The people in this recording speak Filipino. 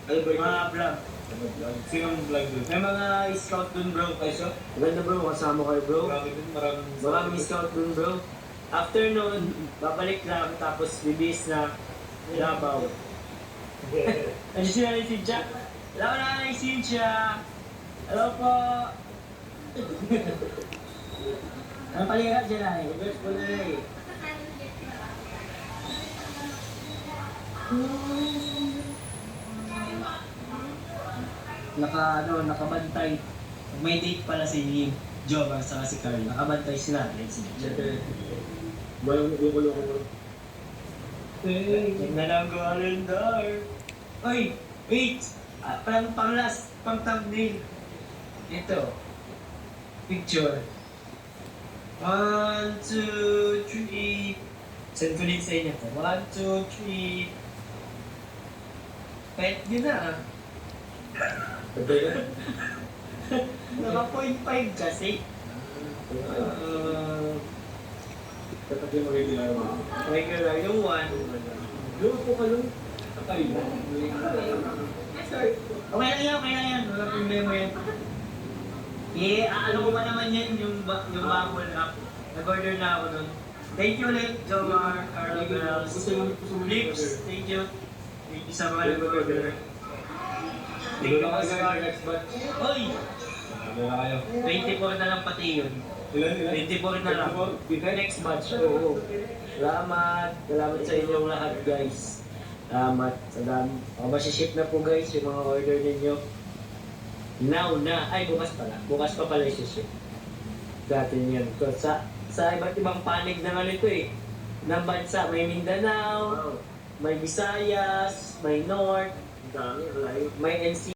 Ano ba yun? Mga vlog. Sinong vlog doon? May mga scout dun bro. Ay, siya? Maganda bro, kasama kayo bro. Grabe din, maraming... Maraming scout dun bro. After nun, babalik lang, tapos bibis na labaw. Ano sila ni Cynthia? Hello na ni Cynthia! Hello po! Ano palikat dyan ay? Best po na eh. Nakabantay. May date pala si Job at saka si Carl. Nakabantay sila. Yan si Cynthia. Walang ulo ko bro. Yung nalang calendar. Oy! Wait! Pang last, pang thumbnail. Ito. Picture. 1, 2, 3. Send ko din sa inyo to. 1, 2, 3. Pet nyo na ah. Patay na. Naka 0.5 kasi. Dapat yung mag-iilaw mo. Regular yung 1. Luwa po ka lang. Patay na. Sorry. Okay lang yan, okay lang yan. Wala problema yan. Ano ko pa naman yan, yung bubble app. Nag-order na ako nun. Thank you ulit, Jomar, Carl Bells, Lips. Thank you. Thank you sa mga nag-order. Thank you, Oscar. Next batch. Oy! Ano na kayo? 24 na lang pati yun. Ilan? 24 na lang. 24? Next batch. Oo. Salamat. Salamat sa inyong lahat guys. Salamat sa dami. Masiship na po guys yung mga order ninyo. Now na. Ay, bukas pala. Bukas pa pala isi-ship. Datin yan. So, sa iba't ibang panig naman ito eh. Ng bansa. May Mindanao, may Visayas, may North, may NC.